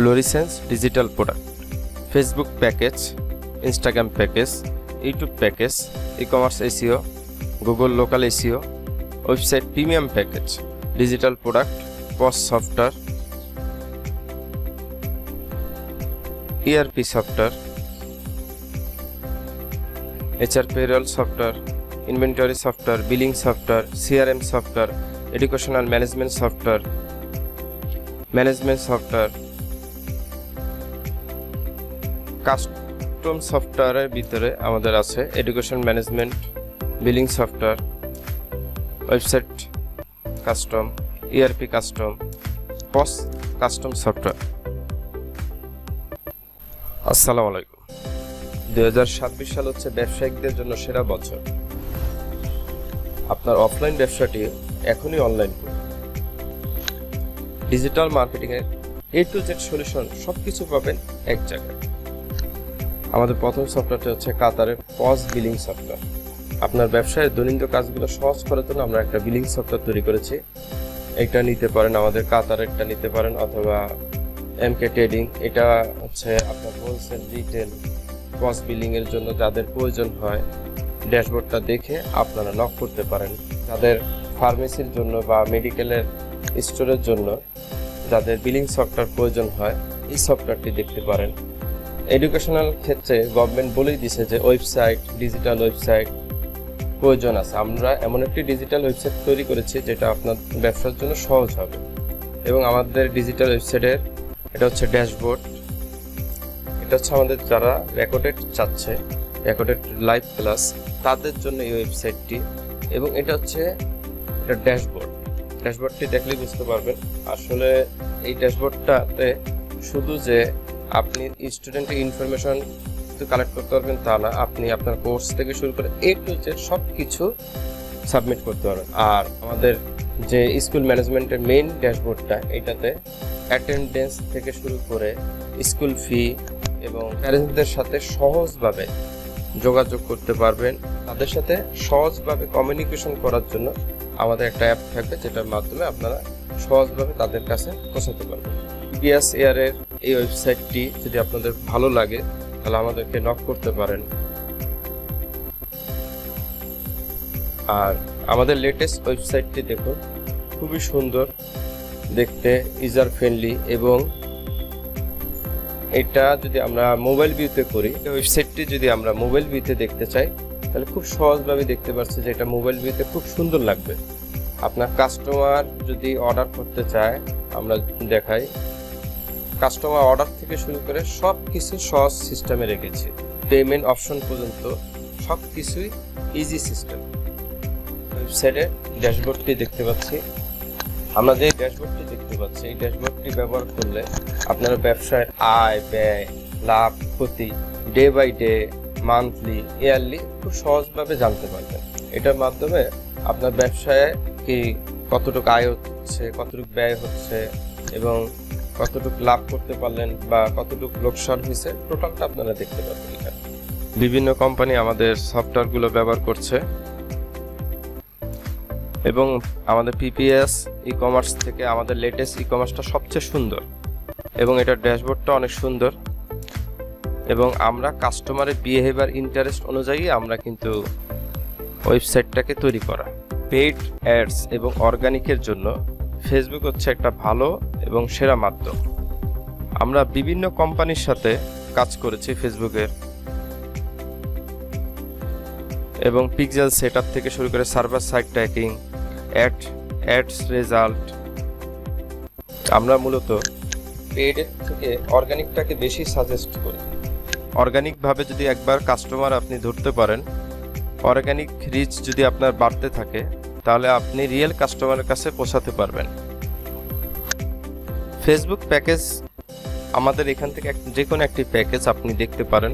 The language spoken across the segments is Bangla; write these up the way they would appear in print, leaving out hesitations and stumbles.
লোরিসেন্স digital product, Facebook package, Instagram package, YouTube package, ecommerce SEO, Google local SEO, website premium package, digital product, POS software, ERP software, HR payroll software, inventory software, billing software, CRM software, educational management software, custom সফটওয়্যারের ভিতরে আমাদের আছে education management, billing software, website custom, ERP custom, POS custom software. আসসালামু আলাইকুম। 2026 সাল হচ্ছে ব্যবসায়িকদের জন্য সেরা বছর। আপনার অফলাইন ব্যবসাটি এখনই অনলাইন করুন। ডিজিটাল মার্কেটিংয়ের A to Z সলিউশন সবকিছু পাবেন এক জায়গায়। আমাদের প্রথম সফটওয়্যারটি হচ্ছে কাতারের পস বিলিং সফটওয়্যার। আপনার ব্যবসায় দৈনন্দিন কাজগুলো সহজ করার জন্য আমরা একটা বিলিং সফটওয়্যার তৈরি করেছি। এটা নিতে পারেন, আমাদের কাতারেরটা নিতে পারেন, অথবা MK ট্রেডিং। এটা হচ্ছে আপনার হোলসেল, রিটেল, পস বিলিং এর জন্য যাদের প্রয়োজন হয় ড্যাশবোর্ডটা দেখে আপনারা নক করতে পারেন। যাদের ফার্মেসির জন্য বা মেডিকেলের স্টোরের জন্য যাদের বিলিং সফটওয়্যার প্রয়োজন হয় এই সফটওয়্যারটি দেখতে পারেন। এডুকেশনাল ক্ষেত্রে গভর্নমেন্ট বলেই দিছে যে ওয়েবসাইট, ডিজিটাল ওয়েবসাইট প্রয়োজন আছে। আমরা এমন একটি ডিজিটাল ওয়েবসাইট তৈরি করেছি যেটা আপনার ব্যবসার জন্য সহজ হবে। এবং আমাদের ডিজিটাল ওয়েবসাইটের এটা হচ্ছে ড্যাশবোর্ড। এটা হচ্ছে আমাদের যারা রেকর্ডেড চাচ্ছে, রেকর্ডেড লাইভ ক্লাস, তাদের জন্য এই ওয়েবসাইটটি। এবং এটা হচ্ছে একটা ড্যাশবোর্ডটি দেখলেই বুঝতে পারবেন। আসলে এই ড্যাশবোর্ডটাতে শুধু যে আপনি স্টুডেন্টের ইনফরমেশন কালেক্ট করতে পারবেন তা না, আপনি আপনার কোর্স থেকে শুরু করে A to Z সব কিছু সাবমিট করতে পারবেন। আর আমাদের যে স্কুল ম্যানেজমেন্টের মেইন ড্যাশবোর্ডটা, এটাতে অ্যাটেন্ডেন্স থেকে শুরু করে স্কুল ফি এবং প্যারেন্টসদের সাথে সহজভাবে যোগাযোগ করতে পারবেন। তাদের সাথে সহজভাবে কমিউনিকেশন করার জন্য আমাদের একটা অ্যাপ থাকবে, যেটার মাধ্যমে আপনারা সহজভাবে তাদের কাছে পৌঁছাতে পারবেন। PPS এয়ারের এই ওয়েবসাইটটি যদি আপনাদের ভালো লাগে তাহলে আমাদেরকে নক করতে পারেন। আর আমাদের লেটেস্ট ওয়েবসাইটটি দেখুন, খুবই সুন্দর দেখতে, ইউজার ফ্রেন্ডলি। এবং এটা যদি আমরা মোবাইল ভিউতে করি, ওয়েবসাইটটি যদি আমরা মোবাইল ভিউতে দেখতে চাই তাহলে খুব সহজভাবে দেখতে পাচ্ছি যে এটা মোবাইল ভিউতে খুব সুন্দর লাগবে। আপনার কাস্টমার যদি অর্ডার করতে চায়, আমরা দেখাই, কাস্টমার অর্ডার থেকে শুরু করে সব কিছু সহজ সিস্টেমে রেখেছি। পেমেন্ট অপশন পর্যন্ত সব কিছুই ইজি সিস্টেম। ওয়েবসাইটে ড্যাশবোর্ডটি দেখতে পাচ্ছি। আমরা যে ড্যাশবোর্ডটি দেখতে পাচ্ছি, এই ড্যাশবোর্ডটি ব্যবহার করলে আপনার ব্যবসায় আয়, ব্যয়, লাভ, ক্ষতি day by day, monthly, yearly খুব সহজভাবে জানতে পারবেন। এটার মাধ্যমে আপনার ব্যবসায় কি কতটুকু আয় হচ্ছে, কতটুকু ব্যয় হচ্ছে এবং কতটুকু লাভ করতে পারলেন বা কতটুকু লোকসান হয়েছে, টোটালটা আপনারা দেখতে পাবেন। এখানে বিভিন্ন কোম্পানি আমাদের সফটওয়্যারগুলো ব্যবহার করছে এবং আমাদের PPS ই-কমার্স থেকে আমাদের লেটেস্ট ই-কমার্সটা সবচেয়ে সুন্দর এবং এটার ড্যাশবোর্ডটা অনেক সুন্দর। এবং আমরা কাস্টমারের বিহেভিয়ার, ইন্টারেস্ট অনুযায়ী আমরা কিন্তু ওয়েবসাইটটাকে তৈরি করা। পেইড অ্যাডস এবং অর্গানিকের জন্য ফেসবুক হচ্ছে একটা ভালো এবং সেরা মাধ্যম। আমরা বিভিন্ন কোম্পানির সাথে কাজ করেছি ফেসবুকের, এবং পিক্সেল সেটআপ থেকে শুরু করে server side tracking, ads result. আমরা মূলত পেইডের থেকে অর্গানিকটাকে বেশি সাজেস্ট করি। অর্গানিকভাবে যদি একবার কাস্টমার আপনি ধরতে পারেন, অর্গানিক রিচ যদি আপনার বাড়তে থাকে, তাহলে আপনি রিয়েল কাস্টমারের কাছে পৌঁছাতে পারবেন। ফেসবুক প্যাকেজ, আমাদের এখান থেকে যে কোনো একটি প্যাকেজ আপনি দেখতে পারেন।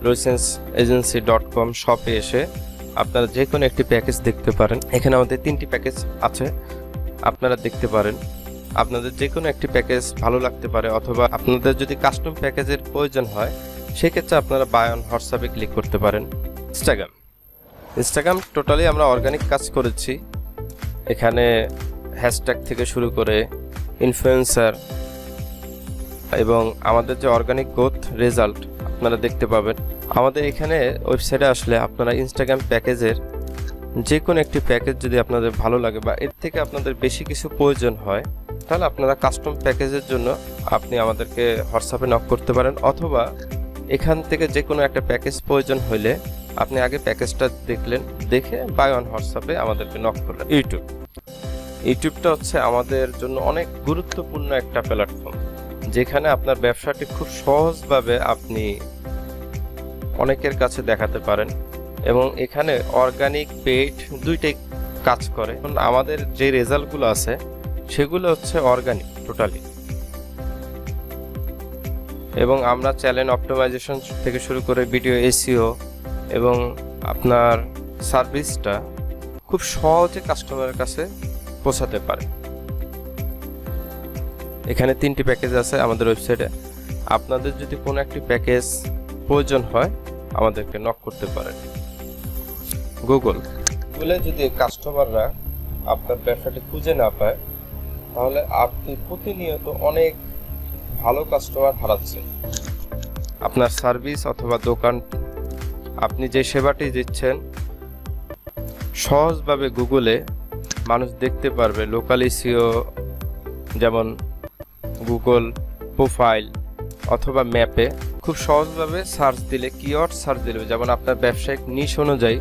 loisensagency.com শপে এসে আপনারা যে কোনো একটি প্যাকেজ দেখতে পারেন। এখানে আমাদের 3টি প্যাকেজ আছে, আপনারা দেখতে পারেন। আপনাদের যে কোনো একটি প্যাকেজ ভালো লাগতে পারে, অথবা আপনাদের যদি কাস্টম প্যাকেজের প্রয়োজন হয় সেক্ষেত্রে আপনারা বাই অন হোয়াটসঅ্যাপে ক্লিক করতে পারেন। ইনস্টাগ্রাম টোটালি আমরা অর্গানিক কাজ করেছি। এখানে হ্যাশট্যাগ থেকে শুরু করে ইনফ্লুয়েন্সার এবং আমাদের যে অর্গানিক গ্রোথ রেজাল্ট আপনারা দেখতে পাবেন। আমাদের এখানে ওয়েবসাইটে আসলে আপনারা ইনস্টাগ্রাম প্যাকেজের যে কোনো একটি প্যাকেজ যদি আপনাদের ভালো লাগে বা এর থেকে আপনাদের বেশি কিছু প্রয়োজন হয়, তাহলে আপনারা কাস্টম প্যাকেজের জন্য আপনি আমাদেরকে হোয়াটসঅ্যাপে নক করতে পারেন, অথবা এখান থেকে যে কোনো একটা প্যাকেজ প্রয়োজন হলে আপনি আগে প্যাকেজটা দেখলেন, দেখে বাই অন হোয়াটসঅ্যাপে আমাদেরকে নক করলেন। ইউটিউবটা হচ্ছে আমাদের জন্য অনেক গুরুত্বপূর্ণ একটা প্ল্যাটফর্ম, যেখানে আপনার ব্যবসাটি খুব সহজভাবে আপনি অনেকের কাছে দেখাতে পারেন এবং এখানে অর্গানিক পেইড দুইটাই কাজ করে। আমাদের যে রেজাল্টগুলো আছে সেগুলো হচ্ছে অর্গানিক টোটালি, এবং আমরা চ্যানেল অপটিমাইজেশন থেকে শুরু করে ভিডিও এসইও এবং আপনার সার্ভিসটা খুব সহজে কাস্টমারের কাছে পৌঁছাতে পারে। এখানে 3টি প্যাকেজ আছে আমাদের ওয়েবসাইটে। আপনাদের যদি কোনো একটি প্যাকেজ প্রয়োজন হয় আমাদেরকে নক করতে পারেন। গুগলে যদি কাস্টমাররা আপনার ব্যবসাটি খুঁজে না পায়, তাহলে আপনি প্রতিনিয়ত অনেক ভালো কাস্টমার হারাচ্ছেন। আপনার সার্ভিস অথবা দোকান, আপনি যে সেবাটি দিচ্ছেন সহজভাবে গুগলে মানুষ দেখতে পারবে। লোকাল এসইও যেমন গুগল প্রোফাইল অথবা ম্যাপে খুব সহজভাবে সার্চ দিলে, কিওয়ার্ড সার্চ দিলে, যেমন আপনার ব্যবসায়িক নিশ অনুযায়ী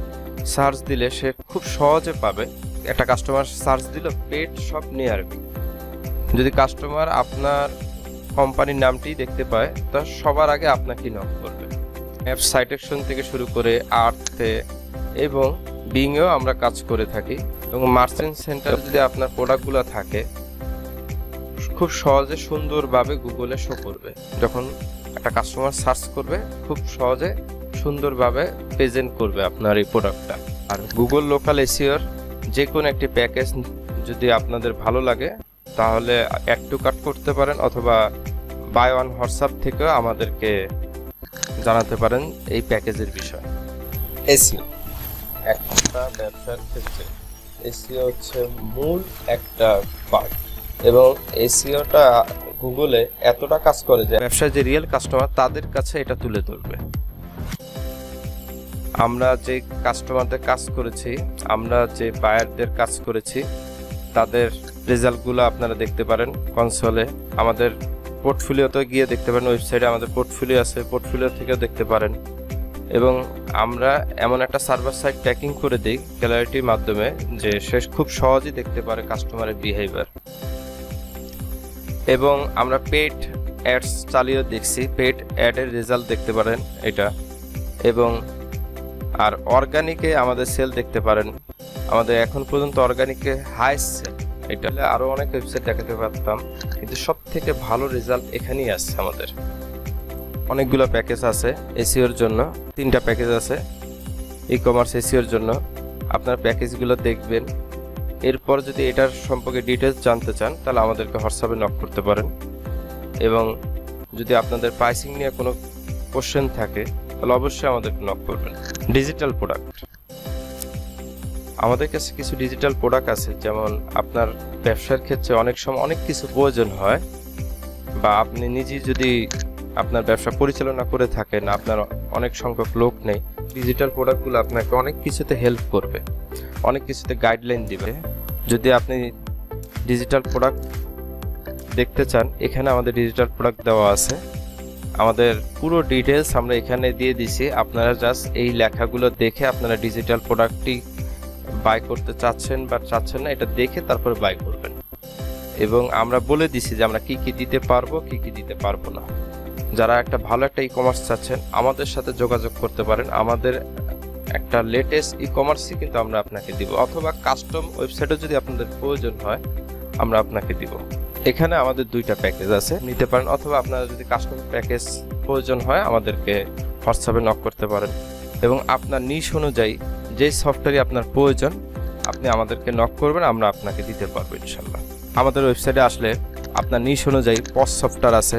সার্চ দিলে সে খুব সহজে পাবে। একটা কাস্টমার সার্চ দিল পেট শপ নিয়ার মি, যদি কাস্টমার আপনার কোম্পানির নামটি দেখতে পায় তা সবার আগে আপনাকে নক করবে। অ্যাপ সাইটেকশন থেকে শুরু করে আর্থে এবং বিংয়েও আমরা কাজ করে থাকি, এবং মার্চেন্ট সেন্টার যদি আপনার প্রোডাক্টগুলো থাকে খুব সহজে সুন্দরভাবে গুগলে শো করবে। যখন একটা কাস্টমার সার্চ করবে খুব সহজে সুন্দরভাবে প্রেজেন্ট করবে আপনার এই প্রোডাক্টটা। আর গুগল লোকাল এসইওর যে কোনো একটি প্যাকেজ যদি আপনাদের ভালো লাগে তাহলে অ্যাড টু কার্ট করতে পারেন, অথবা বাই ওয়ান হোয়াটসঅ্যাপ থেকেও আমাদেরকে জানাতে পারেন এই প্যাকেজের বিষয়। এসইও একটা ব্যবসার ক্ষেত্রে এসইও হচ্ছে মূল একটা পার্ট, এবং এসইওটা গুগলে এতটা কাজ করে যে ব্যবসার যে রিয়েল কাস্টমার তাদের কাছে এটা তুলে ধরবে। আমরা যে কাস্টমারদের কাজ করেছি, আমরা যে বায়ারদের কাজ করেছি, তাদের রেজাল্টগুলো আপনারা দেখতে পারেন কনসোলে। আমাদের পোর্টফোলিওতে গিয়ে দেখতে পারেন, ওয়েবসাইটে আমাদের পোর্টফোলিও আছে, পোর্টফোলিও থেকেও দেখতে পারেন। এবং আমরা এমন একটা সার্ভার সাইড ট্র্যাকিং করে দিই ক্যালারিটির মাধ্যমে যে সে খুব সহজেই দেখতে পারে কাস্টমারের বিহেভিয়ার। এবং আমরা পেড অ্যাডস চালিয়েও দেখছি, পেড অ্যাডের রেজাল্ট দেখতে পারেন এটা। এবং আর অর্গানিকে আমাদের সেল দেখতে পারেন, আমাদের এখন পর্যন্ত অর্গানিকে হাইস্ট সেল। এটা আরও অনেক ওয়েবসাইট দেখাতে পারতাম, কিন্তু সব থেকে ভালো রেজাল্ট এখানেই আসছে। আমাদের অনেকগুলো প্যাকেজ আছে এসইওর জন্য, 3টা প্যাকেজ আছে ই কমার্স এসইওর জন্য। আপনার প্যাকেজগুলো দেখবেন, এরপর যদি এটার সম্পর্কে ডিটেলস জানতে চান তাহলে আমাদেরকে হোয়াটসঅ্যাপে নক করতে পারেন। এবং যদি আপনাদের প্রাইসিং নিয়ে কোনো কোশ্চেন থাকে তাহলে অবশ্যই আমাদেরকে নক করবেন। ডিজিটাল প্রোডাক্ট, আমাদের কাছে কিছু ডিজিটাল প্রোডাক্ট আছে, যেমন আপনার ব্যবসার ক্ষেত্রে অনেক সময় অনেক কিছু প্রয়োজন হয়, বা আপনি নিজেই যদি আপনার ব্যবসা পরিচালনা করে থাকেন, আপনার অনেক সংখ্যক লোক নেই, ডিজিটাল প্রোডাক্টগুলো আপনাকে অনেক কিছুতে হেল্প করবে, অনেক কিছুতে গাইডলাইন দিবে। যদি আপনি ডিজিটাল প্রোডাক্ট দেখতে চান, এখানে আমাদের ডিজিটাল প্রোডাক্ট দেওয়া আছে। আমাদের পুরো ডিটেলস আমরা এখানে দিয়ে দিছি। আপনারা জাস্ট এই লেখাগুলো দেখে আপনারা ডিজিটাল প্রোডাক্টটি বাই করতে চাচ্ছেন বা চাচ্ছেন না, এটা দেখে তারপরে বাই করবেন। এবং আমরা বলে দিছি যে আমরা কি কি দিতে পারবো, কি কি দিতে পারবো না। যারা একটা ভালো একটা ই কমার্স চাচ্ছেন আমাদের সাথে যোগাযোগ করতে পারেন। আমাদের একটা লেটেস্ট ই কমার্সই কিন্তু আমরা আপনাকে দিব, অথবা কাস্টম ওয়েবসাইটে যদি আপনাদের প্রয়োজন হয় আমরা আপনাকে দিব। এখানে আমাদের 2টা প্যাকেজ আছে, নিতে পারেন, অথবা আপনারা যদি কাস্টম প্যাকেজ প্রয়োজন হয় আমাদেরকে হোয়াটসঅ্যাপে নক করতে পারেন। এবং আপনার নিশ অনুযায়ী যে সফটওয়্যার আপনার প্রয়োজন আপনি আমাদেরকে নক করবেন, আমরা আপনাকে দিতে পারবো ইনশাল্লাহ। আমাদের ওয়েবসাইটে আসলে আপনার নিশ অনুযায়ী পস সফটওয়্যার আছে,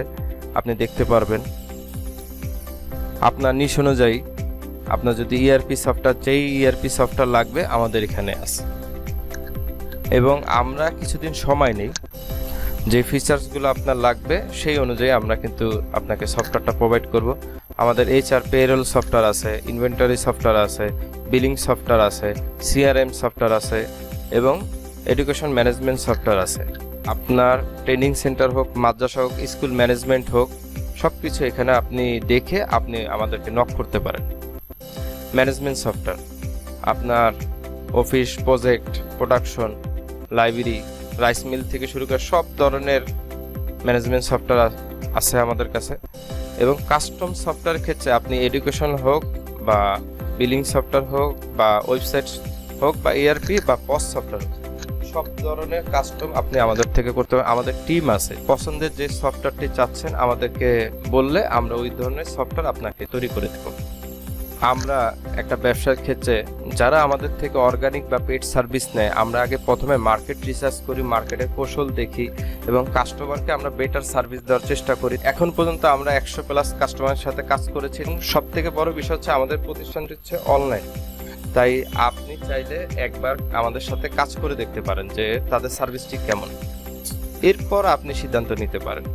আপনি দেখতে পারবেন। আপনার নিশ অনুযায়ী আপনার যদি ইআরপি সফটওয়্যার, যেই ইআরপি সফটওয়্যার লাগবে আমাদের এখানে আছে। এবং আমরা কিছুদিন সময় নেই, যে ফিচার্সগুলো আপনার লাগবে সেই অনুযায়ী আমরা কিন্তু আপনাকে সফটওয়্যারটা প্রোভাইড করব। আমাদের এইচআর পেরোল সফটওয়্যার আছে, ইনভেন্টরি সফটওয়্যার আছে, বিলিং সফটওয়্যার আছে, সিআরএম সফটওয়্যার আছে এবং এডুকেশন ম্যানেজমেন্ট সফটওয়্যার আছে। আপনার ট্রেনিং সেন্টার হোক, মাদ্রাসা হোক, স্কুল ম্যানেজমেন্ট হোক, সব কিছু এখানে আপনি দেখে আপনি আমাদেরকে নক করতে পারেন। ম্যানেজমেন্ট সফটওয়্যার আপনার office, project, production, library, rice mill থেকে শুরু করে সব ধরনের ম্যানেজমেন্ট সফটওয়্যার আছে আমাদের কাছে। এবং কাস্টম সফটওয়্যার ক্ষেত্রে আপনি এডুকেশন হোক বা বিলিং সফটওয়্যার হোক বা ওয়েবসাইট হোক বা এআরপি বা পস সফটওয়্যার, সব ধরনের কাস্টম আপনি আমাদের থেকে করতে পারেন। আমাদের টিম আছে, পছন্দের যে সফটওয়্যারটি চাচ্ছেন আমাদেরকে বললে আমরা ওই ধরনের সফটওয়্যার আপনাকে তৈরি করে দেব। আমরা একটা ব্যবসার ক্ষেত্রে যারা আমাদের থেকে অর্গানিক বা পেড সার্ভিস নেয়, আমরা আগে প্রথমে মার্কেট রিসার্চ করি, মার্কেটের কৌশল দেখি এবং কাস্টমারকে আমরা বেটার সার্ভিস দেওয়ার চেষ্টা করি। এখন পর্যন্ত আমরা 100+ কাস্টমারের সাথে কাজ করেছি এবং সব থেকে বড় বিষয় হচ্ছে আমাদের প্রতিষ্ঠানটি হচ্ছে অনলাইন। তাই আপনি চাইলে একবার আমাদের সাথে কাজ করে দেখতে পারেন যে তাদের সার্ভিসটি কেমন, এরপর আপনি সিদ্ধান্ত নিতে পারেন।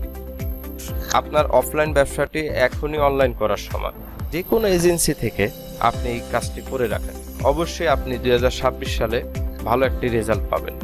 আপনার অফলাইন ব্যবসাটি এখনই অনলাইন করার সময়। যে কোনো এজেন্সি থেকে আপনি এই কাজটি করে রাখেন, অবশ্যই আপনি 2026 সালে ভালো একটি রেজাল্ট পাবেন।